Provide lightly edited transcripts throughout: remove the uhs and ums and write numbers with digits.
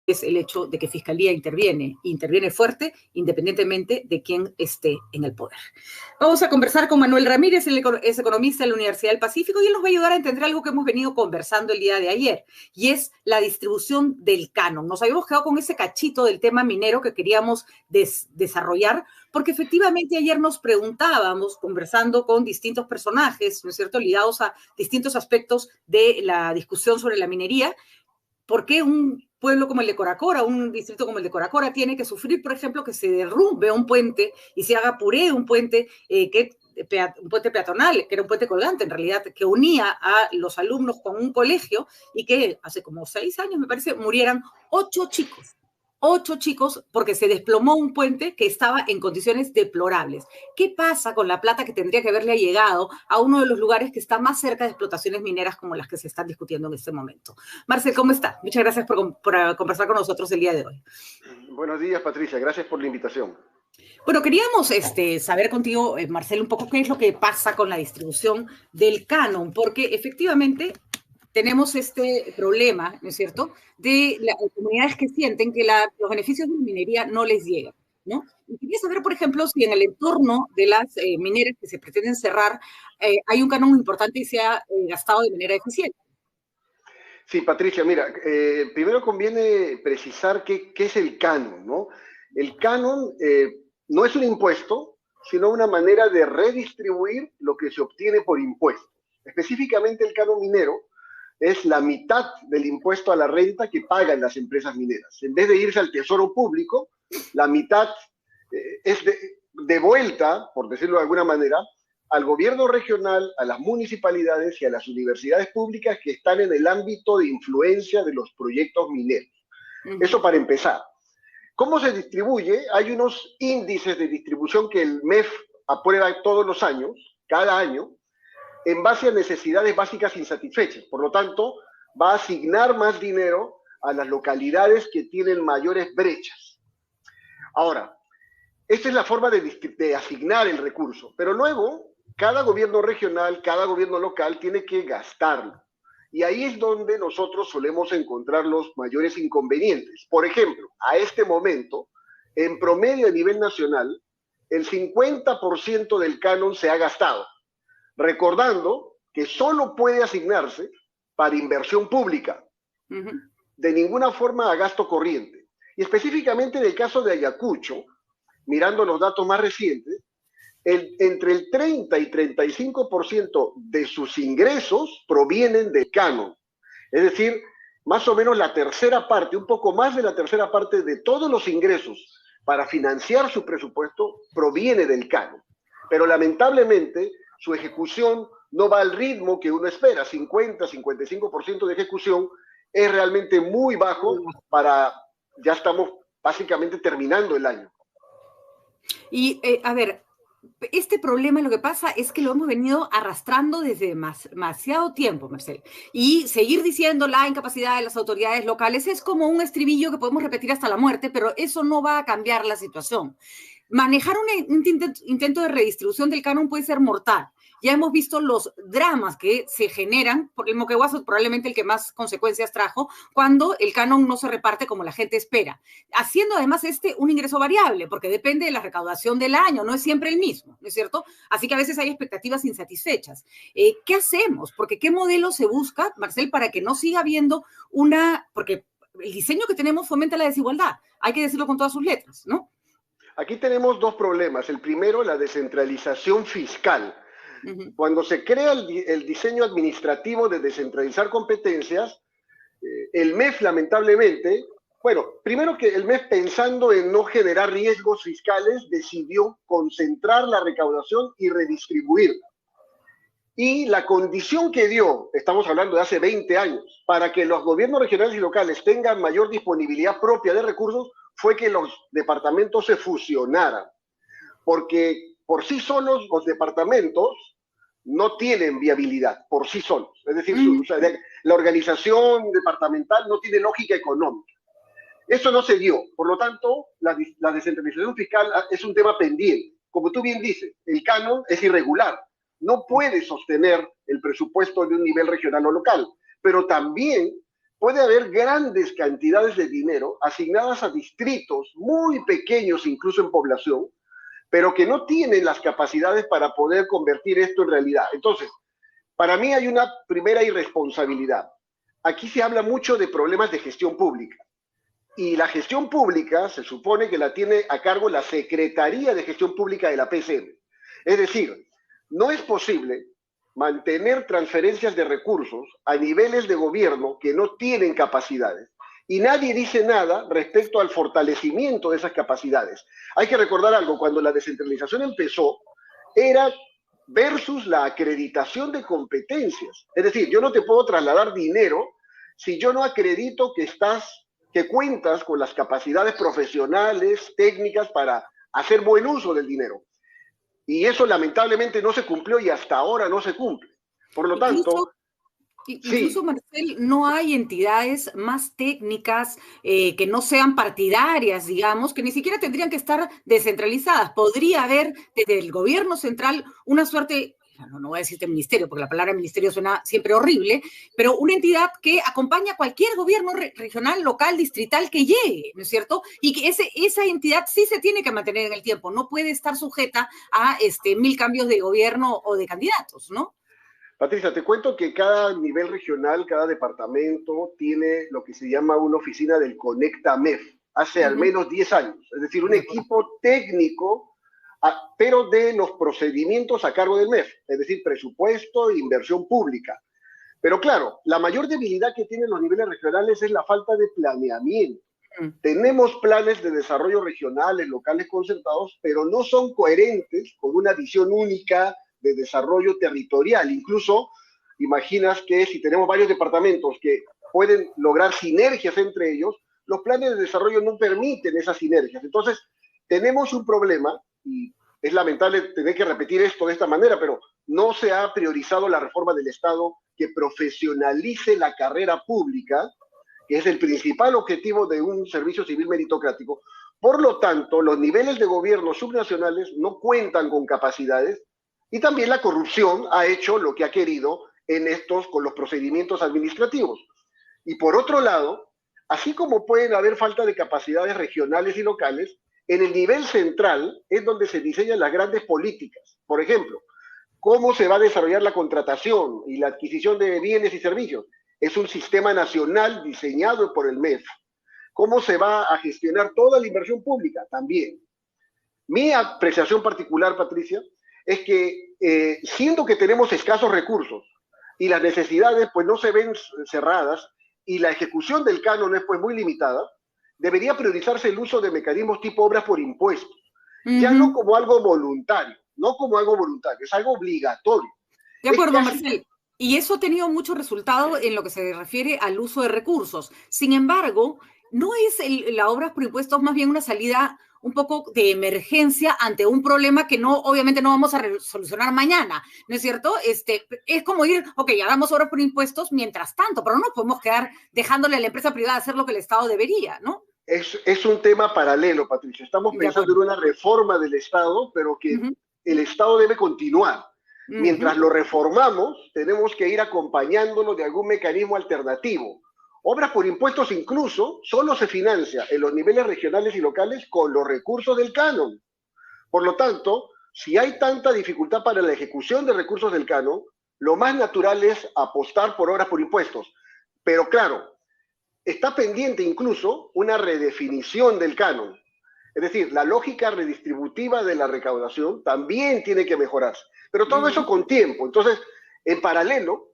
es el hecho de que Fiscalía interviene fuerte, independientemente de quién esté en el poder. Vamos a conversar con Manuel Ramírez, él es economista de la Universidad del Pacífico, y él nos va a ayudar a entender algo que hemos venido conversando el día de ayer, y es la distribución del canon. Nos habíamos quedado con ese cachito del tema minero que queríamos desarrollar, porque efectivamente ayer nos preguntábamos, conversando con distintos personajes, ¿no es cierto?, ligados a distintos aspectos de la discusión sobre la minería, ¿por qué un pueblo como el de Coracora, un distrito como el de Coracora, tiene que sufrir, por ejemplo, que se derrumbe un puente y se haga puré un puente, un puente peatonal, que era un puente colgante en realidad, que unía a los alumnos con un colegio, y que hace como 6 años, me parece, murieran 8 chicos? 8 chicos porque se desplomó un puente que estaba en condiciones deplorables. ¿Qué pasa con la plata que tendría que haberle llegado a uno de los lugares que está más cerca de explotaciones mineras como las que se están discutiendo en este momento? Marcel, ¿cómo está? Muchas gracias por conversar con nosotros el día de hoy. Buenos días, Patricia. Gracias por la invitación. Bueno, queríamos saber contigo, Marcel, un poco qué es lo que pasa con la distribución del canon, porque efectivamente tenemos este problema, ¿no es cierto?, de las comunidades que sienten que los beneficios de la minería no les llegan, ¿no? Y quería saber, por ejemplo, si en el entorno de las mineras que se pretenden cerrar hay un canon importante y se ha gastado de manera eficiente. Sí, Patricia, mira, primero conviene precisar qué es el canon, ¿no? El canon no es un impuesto, sino una manera de redistribuir lo que se obtiene por impuestos. Específicamente el canon minero es la mitad del impuesto a la renta que pagan las empresas mineras. En vez de irse al tesoro público, la mitad es devuelta, por decirlo de alguna manera, al gobierno regional, a las municipalidades y a las universidades públicas que están en el ámbito de influencia de los proyectos mineros. Eso para empezar. ¿Cómo se distribuye? Hay unos índices de distribución que el MEF aprueba todos los años, cada año, en base a necesidades básicas insatisfechas. Por lo tanto, va a asignar más dinero a las localidades que tienen mayores brechas. Ahora, esta es la forma de asignar el recurso, pero luego cada gobierno regional, cada gobierno local tiene que gastarlo. Y ahí es donde nosotros solemos encontrar los mayores inconvenientes. Por ejemplo, a este momento, en promedio a nivel nacional, el 50% del canon se ha gastado, recordando que solo puede asignarse para inversión pública, de ninguna forma a gasto corriente. Y específicamente en el caso de Ayacucho, mirando los datos más recientes, entre el 30 y 35% de sus ingresos provienen del canon. Es decir, más o menos la tercera parte, un poco más de la tercera parte de todos los ingresos para financiar su presupuesto proviene del canon. Pero lamentablemente su ejecución no va al ritmo que uno espera. 50-55% de ejecución es realmente muy bajo ya estamos básicamente terminando el año. Y, a ver, este problema lo que pasa es que lo hemos venido arrastrando desde demasiado tiempo, Marcel. Y seguir diciendo la incapacidad de las autoridades locales es como un estribillo que podemos repetir hasta la muerte, pero eso no va a cambiar la situación. Manejar un intento de redistribución del canon puede ser mortal. Ya hemos visto los dramas que se generan, por el Moquegua probablemente el que más consecuencias trajo, cuando el canon no se reparte como la gente espera, haciendo además un ingreso variable, porque depende de la recaudación del año, no es siempre el mismo, ¿no es cierto? Así que a veces hay expectativas insatisfechas. ¿Qué hacemos? Porque ¿qué modelo se busca, Marcel, para que no siga habiendo porque el diseño que tenemos fomenta la desigualdad, hay que decirlo con todas sus letras, ¿no? Aquí tenemos dos problemas. El primero, la descentralización fiscal. Cuando se crea el diseño administrativo de descentralizar competencias, el MEF lamentablemente, bueno, primero que el MEF, pensando en no generar riesgos fiscales, decidió concentrar la recaudación y redistribuirla. Y la condición que dio, estamos hablando de hace 20 años, para que los gobiernos regionales y locales tengan mayor disponibilidad propia de recursos, fue que los departamentos se fusionaran. Porque por sí solos los departamentos no tienen viabilidad, por sí solos. Es decir, la organización departamental no tiene lógica económica. Eso no se dio. Por lo tanto, la descentralización fiscal es un tema pendiente. Como tú bien dices, el canon es irregular. No puede sostener el presupuesto de un nivel regional o local. Pero también puede haber grandes cantidades de dinero asignadas a distritos muy pequeños, incluso en población, pero que no tienen las capacidades para poder convertir esto en realidad. Entonces, para mí hay una primera irresponsabilidad. Aquí se habla mucho de problemas de gestión pública. Y la gestión pública se supone que la tiene a cargo la Secretaría de Gestión Pública de la PCM. Es decir, no es posible mantener transferencias de recursos a niveles de gobierno que no tienen capacidades y nadie dice nada respecto al fortalecimiento de esas capacidades. Hay que recordar algo, cuando la descentralización empezó, era versus la acreditación de competencias. Es decir, yo no te puedo trasladar dinero si yo no acredito que cuentas con las capacidades profesionales, técnicas para hacer buen uso del dinero. Y eso lamentablemente no se cumplió y hasta ahora no se cumple. Por lo tanto, incluso, Marcel, no hay entidades más técnicas que no sean partidarias, digamos, que ni siquiera tendrían que estar descentralizadas. Podría haber desde el gobierno central una suerte, no voy a decirte ministerio, porque la palabra ministerio suena siempre horrible, pero una entidad que acompaña a cualquier gobierno regional, local, distrital que llegue, ¿no es cierto? Y que esa entidad sí se tiene que mantener en el tiempo, no puede estar sujeta a 1000 cambios de gobierno o de candidatos, ¿no? Patricia, te cuento que cada nivel regional, cada departamento tiene lo que se llama una oficina del Conecta MEF, hace al menos 10 años, es decir, un equipo técnico, pero de los procedimientos a cargo del MEF, es decir, presupuesto e inversión pública. Pero claro, la mayor debilidad que tienen los niveles regionales es la falta de planeamiento. Tenemos planes de desarrollo regionales, locales concertados, pero no son coherentes con una visión única de desarrollo territorial. Incluso, imaginas que si tenemos varios departamentos que pueden lograr sinergias entre ellos, los planes de desarrollo no permiten esas sinergias. Entonces, tenemos un problema, y es lamentable tener que repetir esto de esta manera, pero no se ha priorizado la reforma del Estado que profesionalice la carrera pública, que es el principal objetivo de un servicio civil meritocrático. Por lo tanto, los niveles de gobierno subnacionales no cuentan con capacidades y también la corrupción ha hecho lo que ha querido con los procedimientos administrativos. Y por otro lado, así como pueden haber falta de capacidades regionales y locales, en el nivel central es donde se diseñan las grandes políticas. Por ejemplo, cómo se va a desarrollar la contratación y la adquisición de bienes y servicios. Es un sistema nacional diseñado por el MEF. ¿Cómo se va a gestionar toda la inversión pública? También. Mi apreciación particular, Patricia, es que siendo que tenemos escasos recursos y las necesidades pues no se ven cerradas y la ejecución del canon es pues muy limitada, debería priorizarse el uso de mecanismos tipo obras por impuestos, ya no como algo voluntario, es algo obligatorio. De acuerdo, Marcel. Y eso ha tenido mucho resultado en lo que se refiere al uso de recursos. Sin embargo, ¿no es la obra por impuestos más bien una salida un poco de emergencia ante un problema que obviamente no vamos a solucionar mañana, ¿no es cierto? Es como hagamos obras por impuestos mientras tanto, pero no nos podemos quedar dejándole a la empresa privada hacer lo que el Estado debería, ¿no? Es un tema paralelo, Patricia. Estamos pensando en una reforma del Estado, pero que el Estado debe continuar. Mientras lo reformamos, tenemos que ir acompañándolo de algún mecanismo alternativo. Obras por impuestos incluso solo se financia en los niveles regionales y locales con los recursos del canon. Por lo tanto, si hay tanta dificultad para la ejecución de recursos del canon, lo más natural es apostar por obras por impuestos. Pero claro, está pendiente incluso una redefinición del canon. Es decir, la lógica redistributiva de la recaudación también tiene que mejorarse. Pero todo eso con tiempo. Entonces, en paralelo,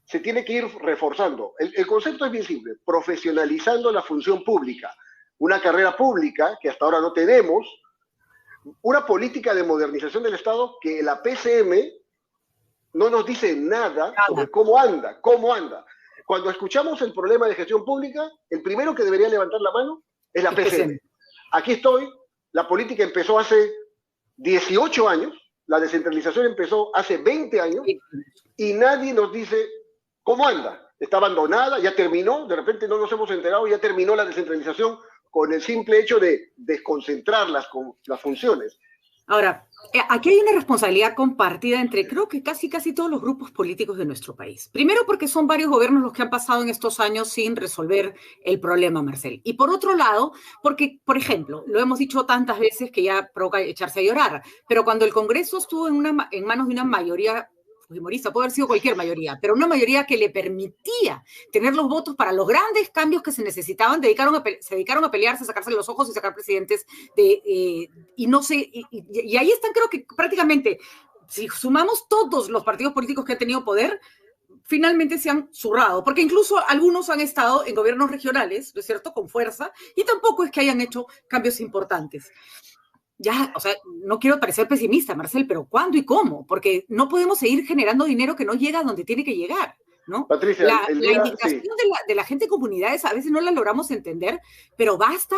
se tiene que ir reforzando. El concepto es bien simple, profesionalizando la función pública. Una carrera pública que hasta ahora no tenemos, una política de modernización del Estado que la PCM no nos dice nada sobre cómo anda. Cuando escuchamos el problema de gestión pública, el primero que debería levantar la mano es la PCM. Aquí estoy, la política empezó hace 18 años, la descentralización empezó hace 20 años y nadie nos dice cómo anda. Está abandonada, ya terminó, de repente no nos hemos enterado, ya terminó la descentralización con el simple hecho de desconcentrar las funciones. Ahora, Aquí hay una responsabilidad compartida entre creo que casi todos los grupos políticos de nuestro país. Primero porque son varios gobiernos los que han pasado en estos años sin resolver el problema, Marcel. Y por otro lado, porque, por ejemplo, lo hemos dicho tantas veces que ya provoca echarse a llorar, pero cuando el Congreso estuvo en manos de una mayoría fujimorista, puede haber sido cualquier mayoría, pero una mayoría que le permitía tener los votos para los grandes cambios que se necesitaban, se dedicaron a pelearse, a sacarse los ojos y sacar presidentes y no sé, y ahí están creo que prácticamente, si sumamos todos los partidos políticos que han tenido poder, finalmente se han zurrado, porque incluso algunos han estado en gobiernos regionales, ¿no es cierto?, con fuerza, y tampoco es que hayan hecho cambios importantes. Ya, o sea, no quiero parecer pesimista, Marcel, pero ¿cuándo y cómo? Porque no podemos seguir generando dinero que no llega a donde tiene que llegar, ¿no? Patricia, La indignación sí. de la gente en comunidades a veces no la logramos entender, pero basta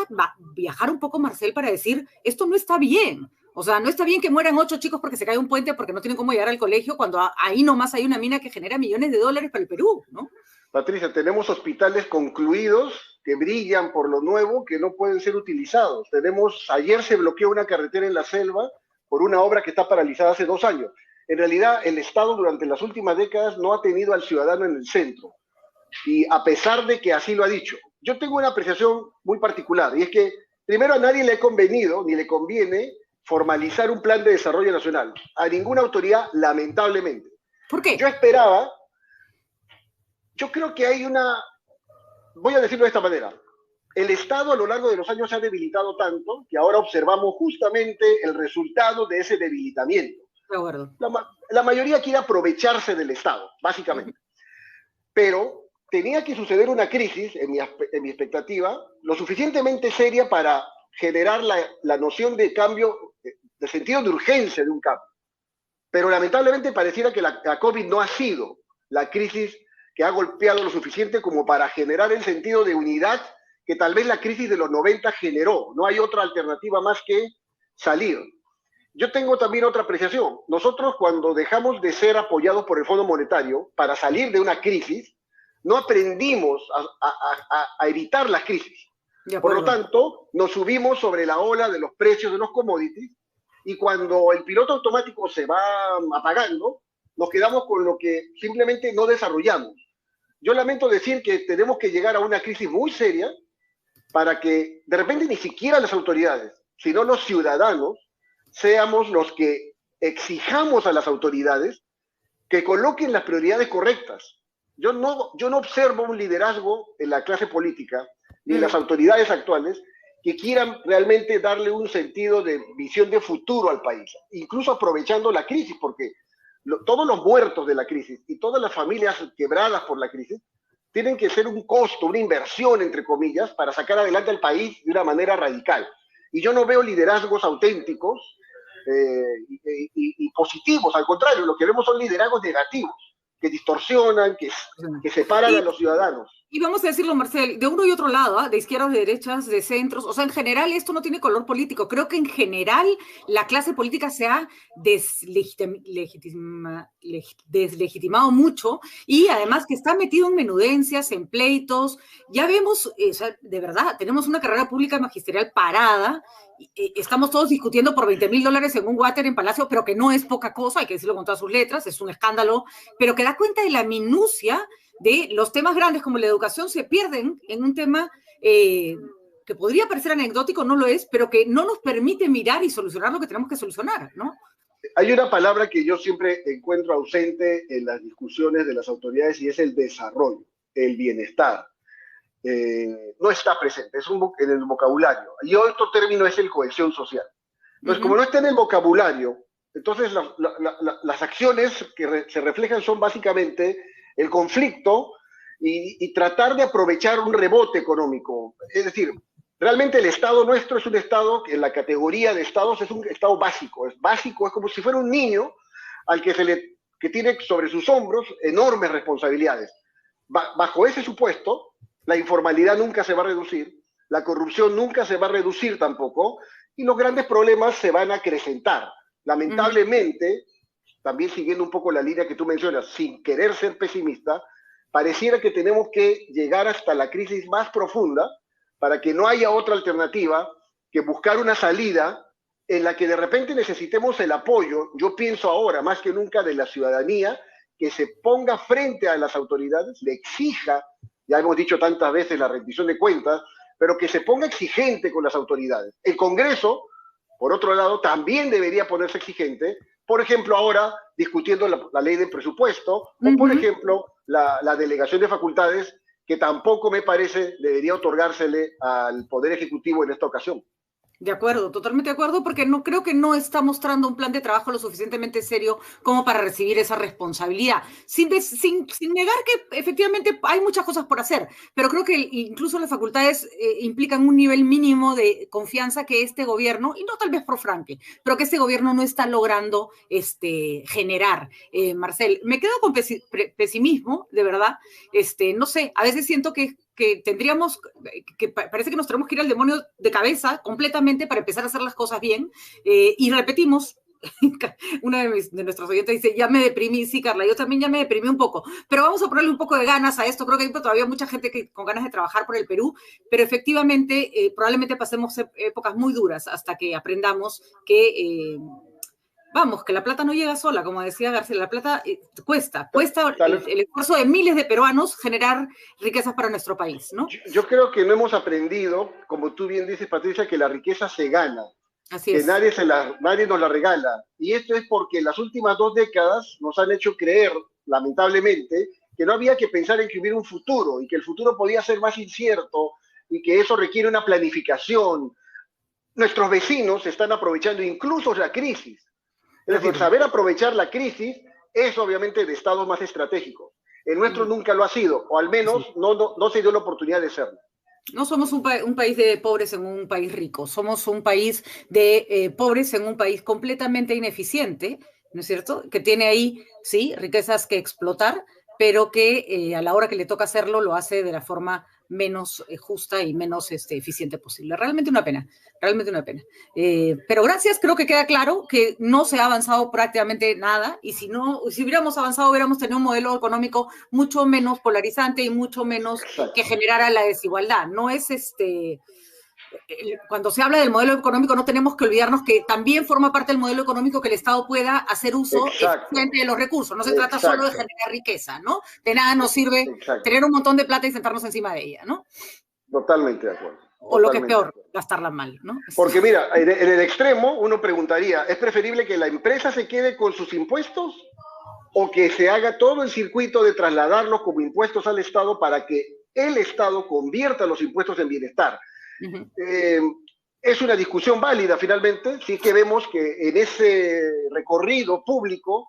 viajar un poco, Marcel, para decir, esto no está bien. O sea, no está bien que mueran 8 chicos porque se cae un puente, porque no tienen cómo llegar al colegio, cuando ahí nomás hay una mina que genera millones de dólares para el Perú, ¿no? Patricia, tenemos hospitales concluidos que brillan por lo nuevo que no pueden ser utilizados. Ayer se bloqueó una carretera en la selva por una obra que está paralizada hace 2 años. En realidad, el Estado durante las últimas décadas no ha tenido al ciudadano en el centro. Y a pesar de que así lo ha dicho, yo tengo una apreciación muy particular, y es que primero a nadie le ha convenido ni le conviene formalizar un plan de desarrollo nacional. A ninguna autoridad, lamentablemente. ¿Por qué? Yo creo que hay voy a decirlo de esta manera, el Estado a lo largo de los años se ha debilitado tanto que ahora observamos justamente el resultado de ese debilitamiento. De acuerdo. La mayoría quiere aprovecharse del Estado, básicamente. Pero tenía que suceder una crisis, en mi expectativa, lo suficientemente seria para generar la noción de cambio, de sentido de urgencia de un cambio. Pero lamentablemente pareciera que la COVID no ha sido la crisis que ha golpeado lo suficiente como para generar el sentido de unidad que tal vez la crisis de los 90 generó. No hay otra alternativa más que salir. Yo tengo también otra apreciación. Nosotros cuando dejamos de ser apoyados por el Fondo Monetario para salir de una crisis, no aprendimos a evitar las crisis. Por lo tanto, nos subimos sobre la ola de los precios de los commodities y cuando el piloto automático se va apagando, nos quedamos con lo que simplemente no desarrollamos. Yo lamento decir que tenemos que llegar a una crisis muy seria para que de repente ni siquiera las autoridades, sino los ciudadanos, seamos los que exijamos a las autoridades que coloquen las prioridades correctas. Yo no observo un liderazgo en la clase política ni en las autoridades actuales que quieran realmente darle un sentido de visión de futuro al país, incluso aprovechando la crisis, porque todos los muertos de la crisis y todas las familias quebradas por la crisis tienen que ser un costo, una inversión, entre comillas, para sacar adelante al país de una manera radical. Y yo no veo liderazgos auténticos y positivos, al contrario, lo que vemos son liderazgos negativos, que distorsionan, que separan a los ciudadanos. Y vamos a decirlo, Marcel, de uno y otro lado, ¿eh? De izquierdas, de derechas, de centros, o sea, en general esto no tiene color político. Creo que en general la clase política se ha deslegitimado mucho y además que está metido en menudencias, en pleitos. Ya vemos, o sea, de verdad, tenemos una carrera pública magisterial parada. Estamos todos discutiendo por $20,000 en un water en Palacio, pero que no es poca cosa, hay que decirlo con todas sus letras, es un escándalo, pero que da cuenta de la minucia de los temas grandes como la educación se pierden en un tema que podría parecer anecdótico, no lo es, pero que no nos permite mirar y solucionar lo que tenemos que solucionar, ¿no? Hay una palabra que yo siempre encuentro ausente en las discusiones de las autoridades y es el desarrollo, el bienestar. No está presente, en el vocabulario. Y otro término es el cohesión social. Entonces, como no está en el vocabulario, entonces las acciones que se reflejan son básicamente el conflicto y tratar de aprovechar un rebote económico. Es decir, realmente el Estado nuestro es un Estado que en la categoría de Estados es un Estado básico. Es básico, es como si fuera un niño al que tiene sobre sus hombros enormes responsabilidades. Bajo ese supuesto, la informalidad nunca se va a reducir, la corrupción nunca se va a reducir tampoco, y los grandes problemas se van a acrecentar. Lamentablemente, también siguiendo un poco la línea que tú mencionas, sin querer ser pesimista, pareciera que tenemos que llegar hasta la crisis más profunda para que no haya otra alternativa que buscar una salida en la que de repente necesitemos el apoyo, yo pienso ahora más que nunca de la ciudadanía, que se ponga frente a las autoridades, le exija, ya hemos dicho tantas veces la rendición de cuentas, pero que se ponga exigente con las autoridades. El Congreso, por otro lado, también debería ponerse exigente, por ejemplo, ahora discutiendo la ley de presupuesto, o por ejemplo, la delegación de facultades, que tampoco me parece debería otorgársele al Poder Ejecutivo en esta ocasión. De acuerdo, totalmente de acuerdo, porque no creo que no está mostrando un plan de trabajo lo suficientemente serio como para recibir esa responsabilidad. Sin negar que efectivamente hay muchas cosas por hacer, pero creo que incluso las facultades implican un nivel mínimo de confianza que este gobierno, y no tal vez pro Franque, pero que este gobierno no está logrando generar. Marcel, me quedo con pesimismo, de verdad. No sé, a veces siento que tendríamos, que parece que nos tenemos que ir al demonio de cabeza completamente para empezar a hacer las cosas bien, y repetimos, una de nuestros oyentes dice, ya me deprimí, sí, Carla, yo también ya me deprimí un poco, pero vamos a ponerle un poco de ganas a esto, creo que hay todavía mucha gente con ganas de trabajar por el Perú, pero efectivamente probablemente pasemos épocas muy duras hasta que aprendamos que... vamos, que la plata no llega sola, como decía García, la plata cuesta el esfuerzo de miles de peruanos generar riquezas para nuestro país, ¿no? Yo creo que no hemos aprendido, como tú bien dices, Patricia, que la riqueza se gana, Así que es. nadie nos la regala. Y esto es porque las últimas 2 décadas nos han hecho creer, lamentablemente, que no había que pensar en que hubiera un futuro y que el futuro podía ser más incierto y que eso requiere una planificación. Nuestros vecinos están aprovechando incluso la crisis. Es decir, saber aprovechar la crisis es obviamente de estados más estratégicos. El nuestro nunca lo ha sido, o al menos no se dio la oportunidad de serlo. No somos un país de pobres en un país rico, somos un país de pobres en un país completamente ineficiente, ¿no es cierto? Que tiene ahí, sí, riquezas que explotar, pero que a la hora que le toca hacerlo lo hace de la forma menos justa y menos eficiente posible. Realmente una pena, realmente una pena. Pero gracias, creo que queda claro que no se ha avanzado prácticamente nada, y si hubiéramos avanzado, hubiéramos tenido un modelo económico mucho menos polarizante y mucho menos que generara la desigualdad. No es cuando se habla del modelo económico, no tenemos que olvidarnos que también forma parte del modelo económico que el Estado pueda hacer uso eficiente de los recursos. No se trata solo de generar riqueza, ¿no? De nada nos sirve tener un montón de plata y sentarnos encima de ella, ¿no? Totalmente de acuerdo. O lo que es peor, gastarla mal, ¿no? Porque mira, en el extremo uno preguntaría, ¿es preferible que la empresa se quede con sus impuestos o que se haga todo el circuito de trasladarlos como impuestos al Estado para que el Estado convierta los impuestos en bienestar? Es una discusión válida finalmente, sí que vemos que en ese recorrido público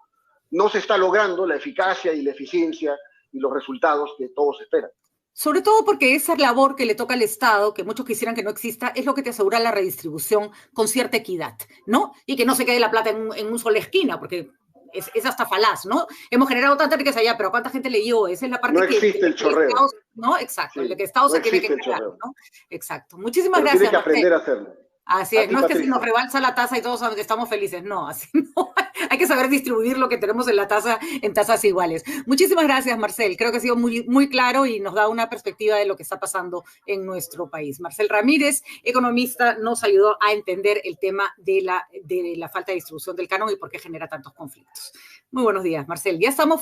no se está logrando la eficacia y la eficiencia y los resultados que todos esperan. Sobre todo porque esa labor que le toca al Estado, que muchos quisieran que no exista, es lo que te asegura la redistribución con cierta equidad, ¿no? Y que no se quede la plata en un sola esquina, porque es hasta falaz, ¿no? Hemos generado tanta riqueza allá, pero ¿cuánta gente leyó? Esa es la parte no existe el chorreo. Estado, ¿no? Exacto, sí, el que el Estado no se tiene que crear, ¿no? Exacto. Muchísimas gracias. Tiene que aprender a hacerlo. Así es, no es que se nos rebalsa la taza y todos estamos felices, no, así no. Hay que saber distribuir lo que tenemos en la taza en tazas iguales. Muchísimas gracias, Marcel. Creo que ha sido muy, muy claro y nos da una perspectiva de lo que está pasando en nuestro país. Marcel Ramírez, economista, nos ayudó a entender el tema de la falta de distribución del canon y por qué genera tantos conflictos. Muy buenos días, Marcel. Ya estamos